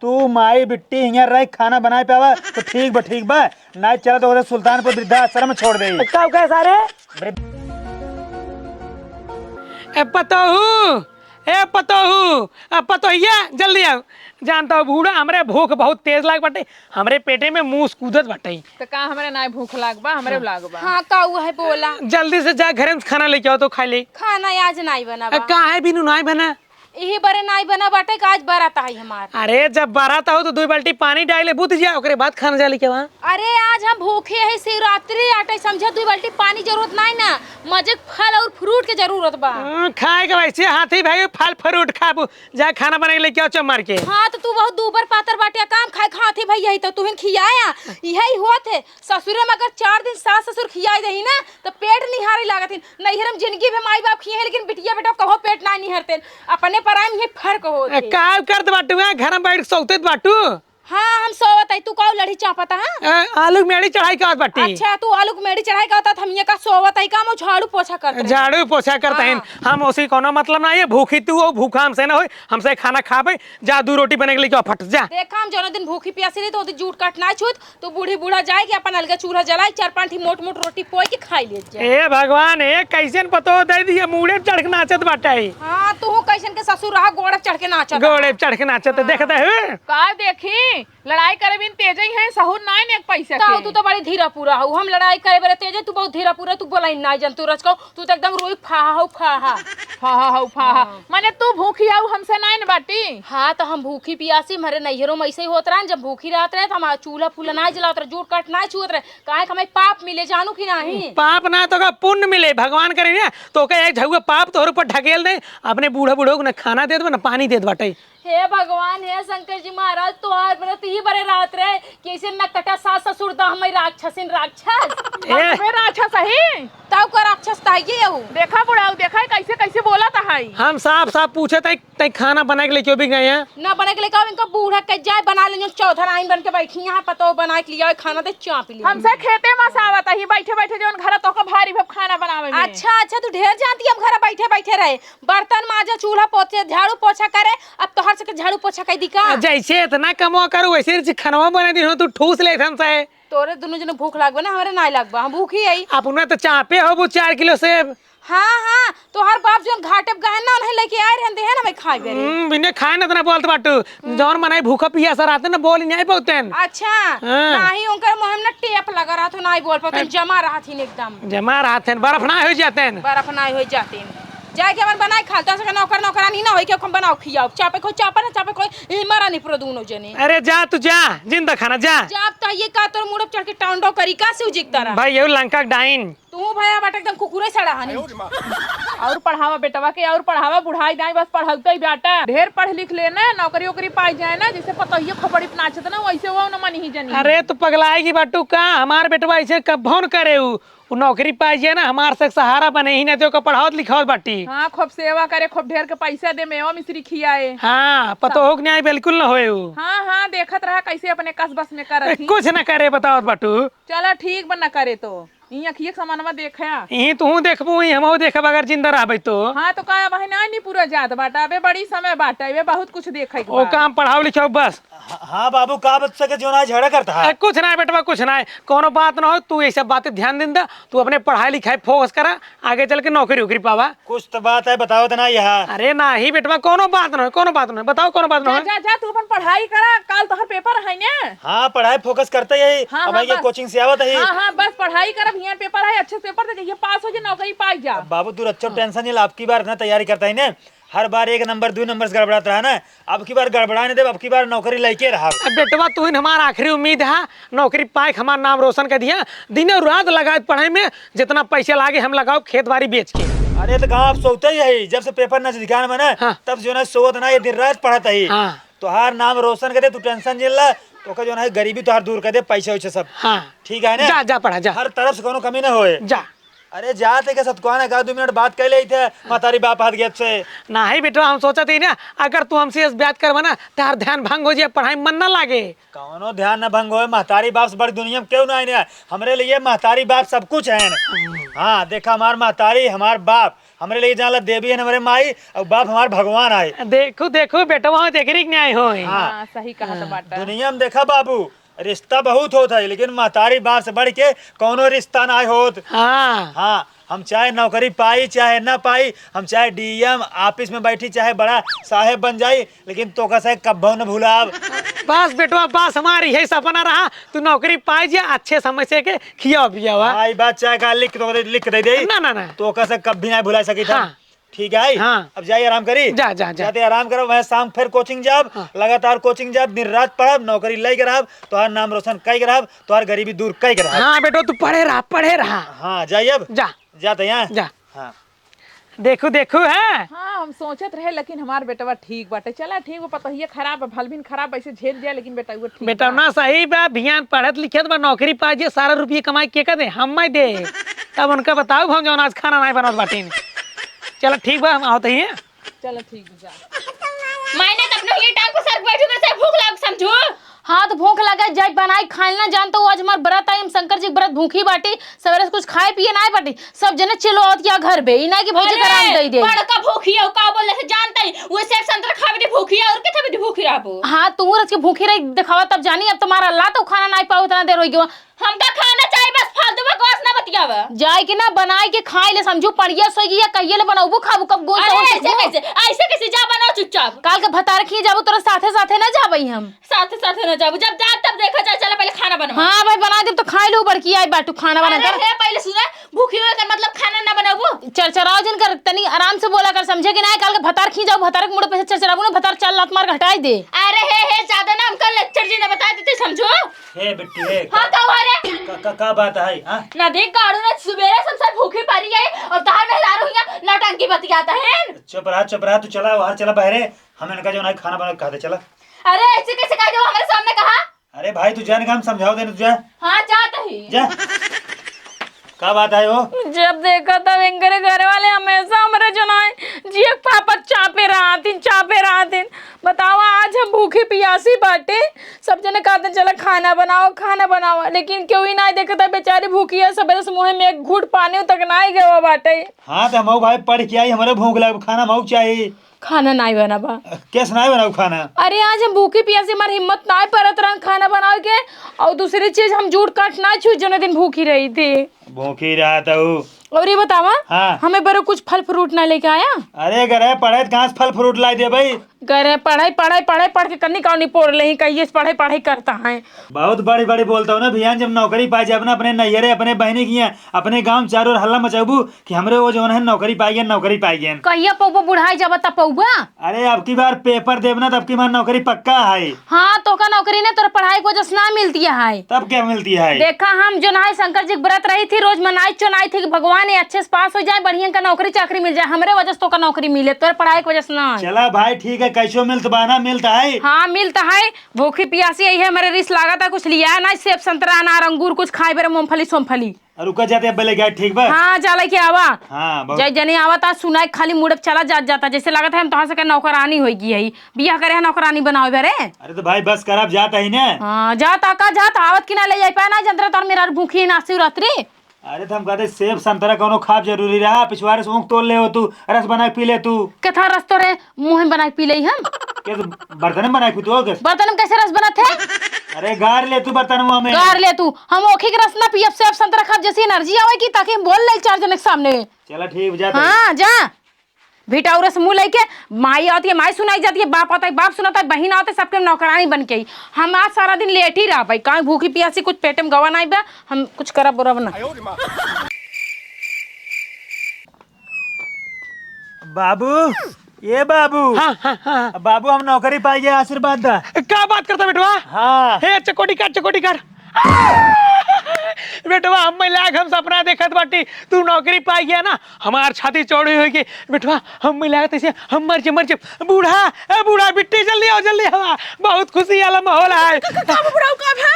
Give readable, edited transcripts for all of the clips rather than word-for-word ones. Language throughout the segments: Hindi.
तू माई बिट्टी हियर रह खाना बनाए पावा तो ठीक बा ना चला तो सुल्तानपुर वृद्धाश्रम में छोड़ दे। कब कहे सारे पतोहू पतोहिया जल्दी आओ। जानता हो बूढ़ा हमरे भूख बहुत तेज लाग बाटे, हमरे पेटे में मुंह कूदत बाटे। तो का हमरे ना भूख लागबा हमरे लागबा। हाँ का है बोला। जल्दी से जा घर में खाना लेके आओ तो खा ले। खाना आज नहीं बना का है बिनु नहीं बना यही बरे नहीं बना बाटे आज बारात है हमार। अरे जब बारात हो तो 2 बाल्टी पानी डाले बुझ जा ओकरे बाद खाना जा लेके वहाँ। अरे आज हम भूखे है शिवरात्रि आटे समझे 2 बाल्टी पानी जरूरत नहीं ना मजे फल और फ्रूट के जरूरत बा। खाए के वैसे हाथी भाई फल फ्रूट खाबू जा खाना बना के लेके आओ चम मार के। हाँ तो तू बहुत दूबर पातर बाटे काम खाए खाते भाई यही तो तुहिन खियाया यही होत है। ससुर में अगर 4 दिन सास ससुर खियाई दही ना तो पेट निहारे लागत नहीं हम जिंदगी में माई बाप खिए लेकिन बिटिया बेटा कहो पेट ना निहरते अपने पराई में फर्क होते। का करत बाटू घर में बैठ सौते बाटू। हाँ हम सोवत है तू कौ लड़ी चापता है आलू मेड़ी चढ़ाई का बाटी। अच्छा तू आलू मेड़ी चढ़ाई का हम ये का सोवत है काम झाड़ू पोछा करते हैं। झाड़ू पोछा करते हैं हम उसी कोनो मतलब ना ये भूखी तू वो भूखा हमसे ना हो हमसे खाना खाबे जा 2 रोटी बने के लिए फट जा। देखा हम जो दिन भूखी प्यासी रही तो जूट काट ना छूत तो बूढ़ी बूढ़ा जाए कि अपन अलग चूल्हा जलाए 4-5 मोट मोट रोटी पोई के खाई ले जाए। ए भगवान ए कैसे पतो दे दिए मुड़े चढ़ के नाचत बाटे। हां तू कैसन के ससुर रहा गोड़े चढ़ के नाचत गोड़े चढ़ के नाचत देखते है का देखी लड़ाई करे बिन तेज ही है सहूर ना ने पैसा के तू तो बड़ी धीरा पूरा हो हम लड़ाई करे बरे तेज तू बहुत धीरा पूरा तू बोलाई ना जन तू रच को तू तो एकदम रोई फाहा माने तू भूखी आऊ हमसे ना न बाटी। हां तो हम भूखी पियासी मरे नैहरों में ऐसे ही होत रहा जब भूखी रहत रहे तो हम चूल्हा फूला ना जलावत रहे जूट काट ना छुअत रहे काहे हमें पाप मिले जानू कि नहीं। पाप ना तो का पुण्य मिले भगवान करे ना तो का एक झगुआ पाप तोहर ऊपर ढकेल दे अपने बूढ़ा बूढ़ो को ना खाना दे दो ना पानी दे दो बाटे। हे भगवान हे शंकर जी महाराज तोहार व्रत ही बड़े रात रहे कैसे न कटा सास ससुर दा हमें राक्षसिन राक्षस ए राक्षस सही तब का राक्षस ताइए यहू देखा बुढ़ाऊ देखा कैसे कैसे बोला था हाई हम साफ पूछे तै खाना बना के लिए क्यों भी गए हैं ना बने के लिए कहो इनका बूढ़ा कह जाए बना ले चौधर आइन बन के बैठी यहाँ पतो बना के लिया खाना दे चाप लिया हमसे खेते मसावत ही बैठे बैठे जो घर तो भारी भब खाना बनावे में। अच्छा तू ढेर जानती हम घर बैठे बैठे रहे बर्तन माजा चूल्हा पोछे झाड़ू पोछा करे अब तो हर से झाड़ू पोछा कह दी का जैसे इतना कमो करू वैसे खाना बना दी तू ठूस ले हमसे तोरे दोनों जने भूख लागबे ना हमारे ना लागबा हम भूखी आई अपने तो चापे हो वो 4 किलो सेब। हाँ तो हर बाप जोन घाटे गहन ना उन्हें लेके आए रहते हैं ना मैं खाए बेरे बिना खाए ना बोलत बाटू जौन मनाई भूखा पिया सर आते ना बोल नहीं पाते। अच्छा नहीं उनकर मुंह में टेप लगा रहा था नहीं बोल पाते जमा रहा थी एकदम जमा रहा थे बर्फ ना हो जाते बर्फ ना हो जाते जाए के मन बनाए खालता से नौकर नौकरानी ना होई के हम बनाओ खियाओ चापे को चापा ना चापे कोई मारा नहीं पूरा दोनों जने। अरे जा तू जा जिंदा खाना जा जाब तो ये का तोर मुड़प चढ़ के टाउंडो करी का से उजिक तारा भाई ये लंका डाइन तू भैया बाटा एकदम कुकुरे सड़ा हनी और पढ़ावा बेटवा के और पढ़ावा बुढ़ाई दाई बस पढ़लते ही बेटा ढेर पढ़ लिख लेना नौकरी ओकरी पाई जाए ना जिसे पता ही खबड़ी नाचत ना वैसे वो न मन ही जानी। अरे तू पगलाएगी बाटू का हमार बेटवा ऐसे कब भौन करे वो नौकरी पाई जाए ना हमार से सहारा बने ही ना तो पढ़ाओ लिखाओ बाटी। हाँ खूब सेवा करे खूब ढेर के पैसा दे मेवा मिश्री खियाए। हाँ पतो हो नहीं बिल्कुल ना होए। हाँ देखत रहा कैसे अपने कस बस में कर कुछ ना करे बताओ बाटू। चला ठीक बन न करे तो यहाँ अखिए सामानवा देखा यही तू देखबू हम देखब अगर जिंदा रहबे तो। हाँ तो का भाई नहीं पूरा जात बाटा अबे बड़ी समय बाटा अबे बहुत कुछ देखे ओ काम पढ़ाओ लिखाओ बस। हाँ बाबू का बच्चा के जो ना झगड़ा करता है कुछ ना बेटवा कुछ ना कोनो बात ना हो तू ये सब बातें ध्यान दिन दा तू अपने पढ़ाई लिखाई फोकस करा आगे चल के नौकरी उकरी पावा। कुछ तो बात है बताओ तो ना यहाँ। अरे ना ही बेटवा कोनो बात ना बताओ कोनो बात ना जा तू अपन पढ़ाई करा कल तोहर पेपर है ना। हाँ पढ़ाई फोकस करते यही कोचिंग से आवत है। हाँ बस पढ़ाई कर यहाँ पेपर है अच्छे पेपर दे पास हो जाए नौकरी पाई जा। बाबू तू अच्छा टेंशन नहीं आपकी बार ना तैयारी करता है ना हर बार 1 नंबर 2 नंबर से गड़बड़ाता रहा ना अब की बार गड़बड़ा नहीं दे अब की बार नौकरी लेके रहा। बेटवा तू हमारा आखिरी उम्मीद है नौकरी पाए हमारा नाम रोशन कर दिया दिन और रात लगाए पढ़ाई में जितना पैसा लागे हम लगाओ खेत बाड़ी बेच के। अरे तो कहाँ आप सोते ही है जब से पेपर नजदीकान में ना तब जो है सोत ना ये दिन रात पढ़ता ही तुहार नाम रोशन कर दे तू टेंशन झेल तो जो है गरीबी तुहार दूर कर दे पैसे वैसे सब। हाँ ठीक है ना जा पढ़ा जा हर तरफ से कोनो कमी ना होए जा अरे जाते के सतकुआना का 2 मिनट बात कर ले थे महतारी बाप हाथ गेट से। नहीं बेटा हम सोचा थी ना अगर तू हमसे बात करवा ना तार ध्यान भंग हो जाए पढ़ाई में मन ना लागे। कौनो ध्यान न भंग हो, महतारी बाप से बड़ी दुनिया में क्यों ना आए हमरे लिए महतारी बाप सब कुछ है। हाँ देखा हमार महतारी हमार बाप हमरे लिए जानला देवी है हमारे माई और बाप हमार भगवान आए। देखो देखो बेटा वहाँ देख रही नहीं हो। हाँ सही कहा था बाटा। दुनिया में देखा बाबू रिश्ता बहुत होता है लेकिन महतारी बाप से बढ़ के कौनो रिश्ता ना होत। हाँ हाँ हम चाहे नौकरी पाई चाहे ना पाई, हम चाहे डीएम ऑफिस में बैठी चाहे बड़ा साहेब बन जाई, लेकिन तो का कब्बो न भूलाब। बस बेटवा बस हमारी यही सपना रहा तू नौकरी पाई जा अच्छे समय से के खिया पिया हुआ। आई बात चाहे का लिख दे दे ना ना ना तो का कभी ना भुला सकी था। हाँ। ठीक है हाँ। अब जाइए आराम करी। जा जा जा जाते आराम करो, वह शाम फिर कोचिंग जाब। हाँ। लगातार कोचिंग जाब, दिन रात पढ़ब, नौकरी लई कराब, तोहार नाम रोशन कई कराब, तोहार गरीबी दूर कई कराब। हाँ बेटो तू पढ़े रहा। हाँ जाइए अब जा जाते यहाँ जा। हाँ देखो देखो है। हाँ हम सोचत रहे लेकिन हमार बेटवा ठीक बाटे। चला ठीक वो पता ही खराब है भलभिन खराब ऐसे झेल दिया लेकिन बेटा वो ठीक बेटा ना सही बा भियान पढ़त लिखत बा नौकरी पा जे सारा रुपये कमाई के दे हम मैं दे तब उनका बताओ हम जो आज खाना नहीं बनात बाटी। चलो ठीक बा हम आवत ही। चलो ठीक जा। मैंने तो अपने ये टांग पर सर बैठू में से भूख लग समझो। हाँ तो भूख लगा जाए बनाई खाए ना जान तो आज हमार व्रत आई हम शंकर जी व्रत भूखी बाटी सवेरे से कुछ खाए पिए ना बाटी सब जने चलो आवत क्या घर बे इना की भौजी कराम दई दे। बड़का भूखी है का बोले से जानता ही वो सेब संतरा खावे दी भूखी है और किथे भी भूखी रहबो। हाँ तू रच के भूखी रही दिखावा तब जानी अब तुम्हारा अल्लाह तो खाना नहीं पाओ इतना देर हो गया। हम तो खाना चाहिए बस फालतू में गोस ना बतियावा। जाए के ना बनाए के खाए ले समझू पड़िया सो गया कहिए ले बनाऊ खाबू कब गोल अरे ऐसे कैसे जा बनाओ चुपचाप। काल के भतार खी जाबू तोरा साथे साथे ना जाबई हम साथे साथे न जाबू जब जा तब देखा जाए चला पहले खाना बनाओ। हाँ भाई बना दे तो खाए लो बड़की आई बाटू खाना बना कर। अरे पहले सुना भूखी हो कर मतलब खाना ना बनाबू। चरचराओ जिन कर तनी आराम से बोला कर समझे कि ना काल के भतार खी जाओ भतार के मुड़ पे चरचराबू ना भतार चल लात मार हटाई दे। अरे हे ज्यादा ना हमका लेक्चर जी ने बता देते समझो। हे बेटी हे हाँ का रे का बात है। हाँ ना देख गाड़ू ना सुबेरे सब भूखी पड़ी है और तार में लारू हुआ नौटंकी बतियाता है। चुप रहा तू चला बाहर चला बहरे हमें इनका जो ना खाना बना कहा दे चला। अरे ऐसे कैसे कह दो हमारे सामने कहा। अरे भाई तू जाने का हम समझाओ देने तुझे हाँ जाता ही जा का बात है वो। जब देखा तब इनके घर वाले हमेशा हमारे जनाए जी पापा चापे रहा दिन बताओ आज हम भूखी पियासी बाटे सब जने कहते चला खाना बनाओ लेकिन क्यों ही ना देखता बेचारी भूखी है सवेरे से मुंह में एक घूट पानी तक ना ही गया बाटे। हाँ तो हम भाई पढ़ के आई हमारे भूख लगा खाना मऊ चाहिए खाना नहीं बना बा कैसे नहीं बनाऊ खाना। अरे आज हम भूखी पियासी हमारी हिम्मत ना परत रहा खाना बनाओ के और दूसरी चीज हम झूठ काट ना छू जो दिन भूखी रही थी। भूखी रहा था और ये बतावा हाँ। हमें बरो कुछ फल फ्रूट ना लेके आया। अरे गरे पढ़े कहाँ से फल फ्रूट लाई दे भाई। गरे पढ़ाई पढ़ के करनी कौन नहीं पोड़ ले कहिए पढ़ाई करता है। बहुत बड़ी बोलता हूँ ना भैया जब नौकरी पाई जाए अपने नैयरे अपने बहने की अपने गांव चारों ओर हल्ला मचाबू कि हमरे वो जो है नौकरी पाई गए कहिया पौवा बुढ़ाई जब तब पौवा। अरे अब की बार पेपर देवना तब की बार नौकरी पक्का है। हाँ तो का नौकरी ने तोरा पढ़ाई को वजह ना मिलती है तब क्या मिलती है। देखा हम जो ना शंकर जी व्रत रही थी रोज मनाई चुनाई थी कि भगवान अच्छे से पास हो जाए बढ़िया का नौकरी चाकरी मिल जाए हमरे वजह से तो का नौकरी मिले तोर पढ़ाई की वजह से ना। चला भाई ठीक है कैसो मिलता बाना मिलता है। हाँ मिलता है भूखी पियासी यही है मेरे रिस लागत है कुछ लिया है ना सेब संतरा अनार अंगूर कुछ खाए बेरे मूंगफली सोमफली। रुका जाते अब गया ठीक बा। हाँ चला के आवा हाँ जय जने आवा ता सुनाई खाली मुड़प चला जाता जैसे लगत है हम तोहां से नौकरानी होगी है बियाह करे नौकरानी बनाओ बेरे। अरे तो भाई बस कर अब जाता ही ना। हाँ जाता आवत की ना ले जाए पाए ना जंतरा तोर मेरा भूखी ना शिवरात्रि। अरे तो हम कहते सेब संतरा कोनो खाब जरूरी रहा पिछवाड़े से ऊँग तोड़ ले हो तू रस बना पी ले तू कथा रस तो रे मुँह में बना पी ले हम क्या बर्तन में बना पी तू बर्तन में कैसे रस बना थे। अरे गार ले तू बर्तन में गार ले तू हम ओखी के रस ना पियब सेब संतरा खाब जैसी एनर्जी आवे की ताकि हम बोल ले चार जन के सामने। चला ठीक जाता हाँ जा बेटा उरस मुँह लेके माई आती है माई सुनाई जाती है बाप आता है बाप सुनाता है बहन आते सबके नौकरानी बन के ही हम आज सारा दिन लेट ही रहा भाई कहाँ भूखी पियासी कुछ पेट में गवा नहीं बा हम कुछ करब बुरब ना। बाबू ये बाबू हाँ। बाबू हम नौकरी पाई गए आशीर्वाद दा। क्या बात करता बेटवा। हाँ हे चकोटी कर बेटवा हम मिलाक हम सपना देखत बाटी तू नौकरी पाई गया ना हमार छाती चौड़ी होगी बेटवा हम मिलाक तैसे हम मर जे बूढ़ा ए बूढ़ा बिट्टी जल्दी आओ बहुत खुशी वाला माहौल है।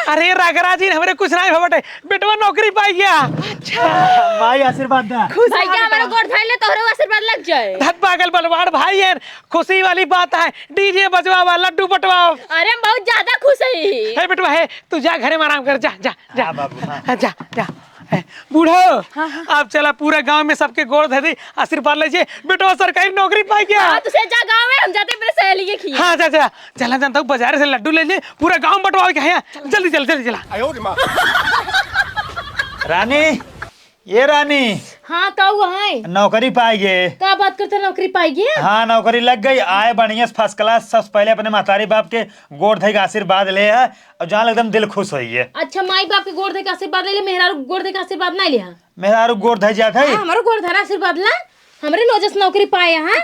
अरे रागरा जी हमरे कुछ नहीं भवटे बेटवा नौकरी पाई गया। अच्छा माई आशीर्वाद दा। भैया हमारा गोड़ धइले तोहरे आशीर्वाद लग जाए। धत पागल बलवाड़ भाई है खुशी वाली बात है डीजे बजवावा लड्डू बटवाओ। अरे हम बहुत ज्यादा खुश है। हे बेटवा है तू जा घरे में आराम कर जा जा जा हाँ बाबू, हाँ। जा जा बूढ़ो आप चला पूरे गांव में सबके गोड़ धे दी आशीर्वाद लीजिए बेटवा सरकारी नौकरी पाई गया। हाँ तुझे जा गाँव में हम जाते मेरे सहेली के खिया। हाँ जा जा चला जानता हूँ बाजार से लड्डू ले लिए पूरा गांव बंटवा के है जल्दी जल्दी चला। रानी ये रानी हाँ का हुआ है? नौकरी पाई गए। का बात करते नौकरी पाई गई? हाँ नौकरी लग गई आए बढ़िया फर्स्ट क्लास। सबसे पहले अपने महतारी बाप के गोड़ धई का आशीर्वाद ले है और जहाँ एकदम दिल खुश हुई है। अच्छा माई बाप के गोड़ दे का आशीर्वाद ले मेहरा गोड़ दे का आशीर्वाद नहीं लिया। मेरा गोड़ धई जाता है। हमारो गोड़ धरा आशीर्वाद ला हमरे नौजस नौकरी पाए हैं।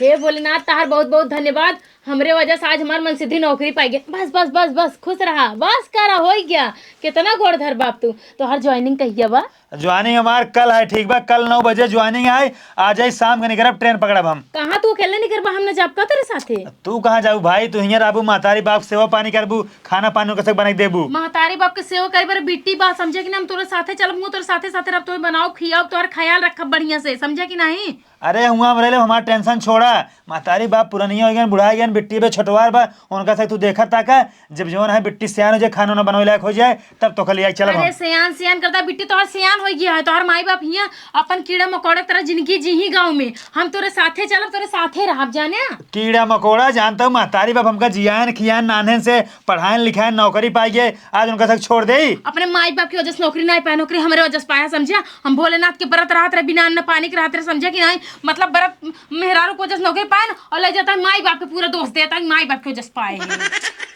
हे भोलेनाथ तार बहुत बहुत धन्यवाद हमरे वजह से आज हमार मन सिद्धि नौकरी पाई गई। बस बस बस बस खुश रहा बस करा हो गया। कितना गोड़ धर बाप तू तो हर ज्वाइनिंग कहिया बा। ज्वाइनिंग हमार कल है ठीक बा कल 9 बजे ज्वाइनिंग है आ जाए शाम के निकलब ट्रेन पकड़ब हम। कहाँ तू अकेले नहीं करबा हम न जाब का तेरे साथे। तू कहाँ जाऊ भाई तू हियर आबू महतारी बाप सेवा पानी करबू खाना पानी कैसे बनाई देबू। महतारी बाप के सेवा करे बार बिट्टी बात समझे कि ना हम तोरे साथे चलब तोरे साथे साथे रब तो बनाओ खियाओ तोहर ख्याल रखब बढ़िया से समझे कि नहीं। अरे हुआ रहे हमारा टेंशन छोड़ा महतारी बाप पुरानिया हो गया बुढ़ा गया बिट्टी पे छोटवार बा उनका से तू देखा ताका जब जवन है बिट्टी सियान हो जाए खाना ना बनवे लायक हो जाए तब तो कल चलब। अरे सियान सियान करता बिट्टी तोहर सियान हो गया है तोहर माई बाप हिया अपन कीड़ा मकोड़ा तरह जिंदगी जी ही गाँव में हम तोरे साथे चलब तोरे साथे रहब जाने। कीड़ा मकोड़ा जानता हूँ महतारी बाप हमका जियान खियान नाने से पढ़ाए लिखाए नौकरी पाई गए आज उनका सब छोड़ दे। अपने माई बाप की वजह से नौकरी नहीं पाया नौकरी हमारे वजह से पाया समझा। हम भोलेनाथ के व्रत रहते रहे बिना अन्न पानी के रहते रहे समझा कि नहीं मतलब व्रत मेहरारू को वजह से नौकरी पाए ना और ले जाता है माई बाप के पूरा दोस्त देता है माई बाप की वजह से पाए।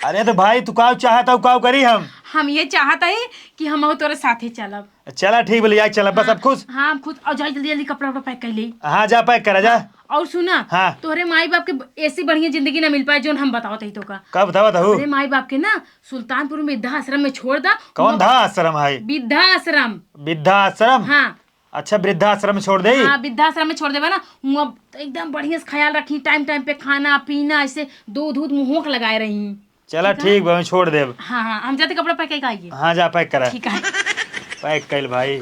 अरे तो भाई तू काव चाहता हूँ काव करी हम ये चाहता है कि हम तोरे साथे चलब। चला ठीक बोले आई चलब बस अब खुश। हाँ खुद और जा जल्दी जल्दी कपड़ा वपड़ा पैक कर ले। हाँ जा पैक करा जा। और सुना हाँ। तोहरे माई बाप के ऐसी बढ़िया जिंदगी ना मिल पाए जो हम बताओ तही तो का। कब बतावा था अरे माई बाप के ना सुल्तानपुर में वृद्धा आश्रम में छोड़ दा। कौन था आश्रम है? वृद्धा आश्रम। वृद्धा आश्रम हाँ अच्छा वृद्धा आश्रम में छोड़ दे। हाँ वृद्धाश्रम में छोड़ देवा ना वहाँ एकदम बढ़िया से ख्याल रखी टाइम टाइम पे खाना पीना ऐसे दूध दूध मुँह लगाए रही। चला ठीक भाई छोड़ दे। हाँ हाँ हम जाते कपड़ा पैक आइए। हाँ जा पैक करा। ठीक है पैक कर भाई।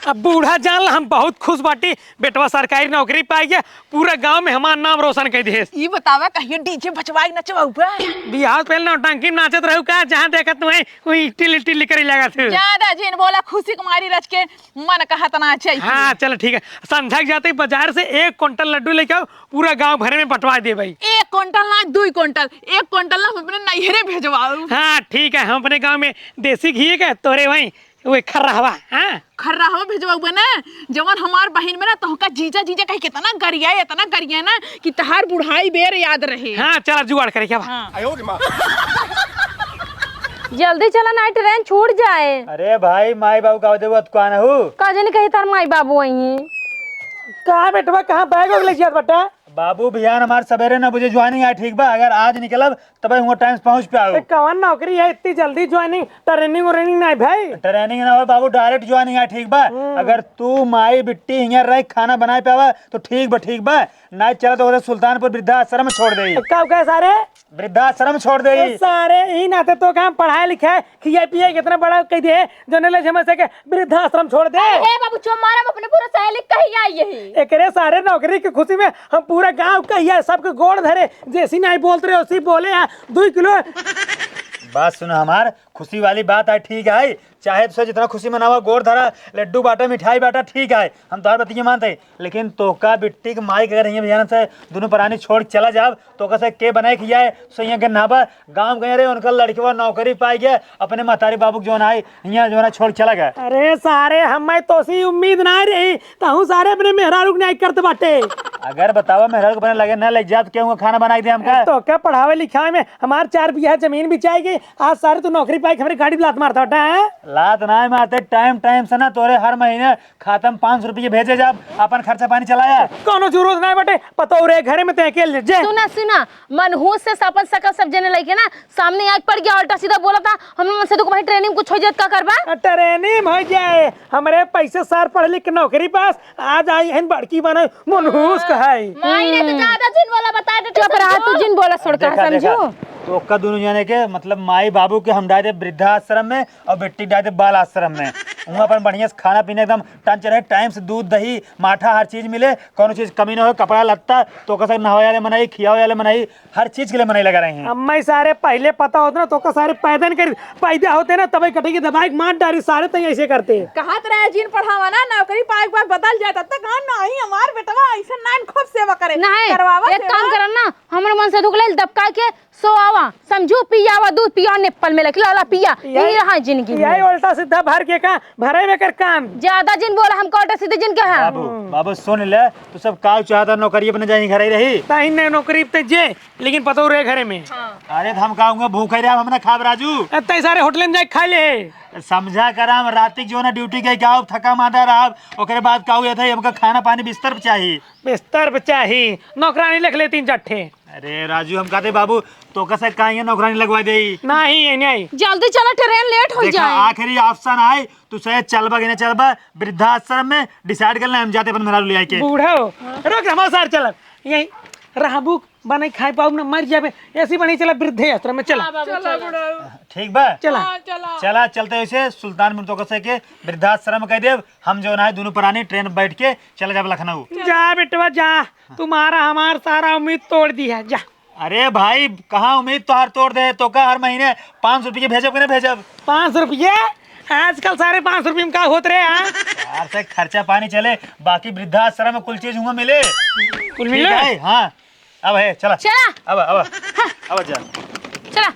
अब बूढ़ा जान ला हम बहुत खुश बाटी बेटवा सरकारी नौकरी पाई गया पूरा गांव में हमार नाम रोशन कर दिए। ये बतावा कहिए डीजे बचवाई नचवाऊ पे बिहार पहले नौटंकी नाचत रहू का जहाँ देखत तुम्हें कोई टिल्ली टिल्ली करी लगा थे। ज्यादा जिन बोला खुशी कुमारी रच के मन कहा तना चाहिए। हाँ चलो ठीक है संध्या जाते बाजार से 1 क्विंटल लड्डू लेके आओ पूरा गांव भरे में बंटवा दे भाई। 1 क्विंटल ना 2 क्विंटल 1 क्विंटल ना हम अपने नैहरे भेजवाऊ। हाँ ठीक है हम अपने गांव में देसी घी है तोरे वहीं वो खर्रा हवा। हाँ खर्रा हो भेजवाऊ बना जवन हमार बहन में ना तोहका जीजा जीजा कह कितना गरिया ना कि तहार बुढ़ाई बेर याद रहे। हाँ चला जुगाड़ करे क्या। हाँ। जल्दी चला ना ट्रेन छूट जाए। अरे भाई माई बाबू का देव कौन हो का जाने कही तार माई बाबू आई कहाँ बेटवा कहाँ बैग वैग लेके बटा बाबू बिहान हमारे सवेरे 9 बजे ज्वाइनिंग है ठीक बा अगर आज निकलब तब हुआ टाइम पहुँच पे आओ। कौन नौकरी है इतनी जल्दी ज्वाइनिंग ट्रेनिंग व्रेनिंग नहीं भाई। ट्रेनिंग ना हो बाबू डायरेक्ट ज्वाइनिंग है ठीक बा। अगर तू माई बिट्टी हियर रह खाना बनाए पे आवा तो ठीक बा नहीं चला तो सुल्तानपुर वृद्धाश्रम में छोड़ दे। कब गए सारे वृद्धाश्रम में छोड़ दे। सारे ही नाते तो काम पढ़ाए लिखाए खिया पिया कितना बड़ा कह दे जो ने समझ सके वृद्धाश्रम छोड़ दे। ए बाबू चोमारा हम अपने पूरा सहेली कही आई यही। एकरे सारे नौकरी की खुशी में हम पूरा गांव कहिया सबके गोड़ धरे जैसी नहीं बोलते रहे उसी बोले 2 किलो। बात सुनो हमार खुशी वाली बात है ठीक है चाहे तो जितना खुशी मनावा गोड़ धरा लड्डू बाटा मिठाई बाटा ठीक है हम तो बतिया मानते लेकिन तोका बिट्टी के माई अगर यहाँ भैया से दोनों प्राणी छोड़ चला जाब तो कैसे के बनाए किया है सो यहाँ के नाबा गाँव गए रहे उनका लड़की नौकरी पाई गया अपने महतारी बाबू जो है यहाँ जो है छोड़ चला गया। अरे सारे हमें तो सी उम्मीद ना रही तो सारे अपने मेहरारू न्याय करते बाटे। अगर बतावा मेहरारू को बने लगे न लग जाए तो क्या खाना बनाई दे हमका तो क्या पढ़ावे लिखावे में हमारे 4 बीघा जमीन बिचाएगी आज सारे तो नौकरी पाई हमारी गाड़ी लात मारता है। लात ना मारते टाइम टाइम से ना तोरे हर महीने खाता में 500 रुपये भेजे जब अपन खर्चा पानी चलाया। कोनो जरूरत नहीं बटे पतो रे घरे में ते अकेले जे सुना सुना मनहूस से सपन सकल सब जने लगे ना सामने आग पड़ गया उल्टा सीधा बोला था हमने मनसे तो भाई ट्रेनिंग कुछ हो जात का करबा ट्रेनिंग हो जाए हमरे पैसे सार पढ़ लिख के नौकरी पास आज आई हन बड़की बने मनहूस कहाई मायने तो ज्यादा जिन वाला बता दे चुप रहा तू जिन बोला छोड़कर समझो तो ओक्का दोनों जाने के मतलब माई बाबू के हम डाले थे वृद्धाश्रम में और बेटी डाले थे बाल आश्रम में। वहाँ पर बढ़िया से खाना पीने एकदम टंच रहे टाइम से दूध दही माठा हर चीज मिले कोनो चीज कमी ना हो कपड़ा लत्ता तो कैसे नहावे वाले मनाई खियावे वाले मनाई हर चीज के लिए मनाई लगा रहे हैं। अम्मा सारे पहले पता होता ना तो का सारे पैदा कर पैदा होते ना तभी कटेगी दबाई मार डाली सारे तो ऐसे करते कहा रहे जिन पढ़ावा ना नौकरी पाए के बाद बदल जाता तब तक नहीं हमार बेटवा ऐसा नान खूब सेवा करे नहीं करवावा एक काम करन ना हमरे मन से दुखले दबका के सो आवा समझो पियावा दूध पिया निप्पल में लख लाला पिया यही रहा जिंदगी यही उल्टा सीधा भर के का भरे में कर काम ज्यादा जिन बोला हम कोटा सीधे जिन के है बाबू बाबू सुन ले तू सब काल चाहता नौकरी बन जाए घर ही रही ताही ने नौकरी पे जे लेकिन पतो रे घरे में अरे तो हम कहूँगा भूखे रहे हमने खाब राजू इतने सारे होटल में जाके खा ले समझा कर हम रातिक जो ना ड्यूटी गई गाँव थका मादा रहा ओकरे बाद कहू था हमका खाना पानी बिस्तर पे चाहिए बिस्तर पे चाहिए नौकरानी लिख ले 3 चट्ठे अरे राजू हम कहते बाबू तो कैसे कहेंगे नौकरानी लगवा दे नहीं जल्दी चलो ट्रेन लेट हो जाए आखिरी ऑप्शन आए तू शायद चलबा कि नहीं चलबा वृद्धाश्रम में डिसाइड करना हम जाते अपन मेरा ले आके बूढ़ा हो रोक हमारे सार चल यही रहबू बने खाए पाऊ ना मर जाबे ऐसी बनी चला वृद्धाश्रम में चला ठीक बा चला चला चलते वैसे सुल्तान मिर्तो कसे के वृद्धाश्रम कह देव हम जो ना दोनों पुरानी ट्रेन में बैठ के चले जाब लखनऊ। जा बेटवा जा तुम्हारा हमार सारा उम्मीद तोड़ दी है जा। अरे भाई कहाँ उम्मीद तो हर तोड़ दे तो का हर महीने 500 रुपये भेजब कि नहीं भेजब 500 रुपये आजकल सारे 500 रुपये में का होत रहे यार से खर्चा पानी चले बाकी वृद्धाश्रम में कुल चीज हुआ मिले कुल मिले हाँ अब है चला चला अब जा चला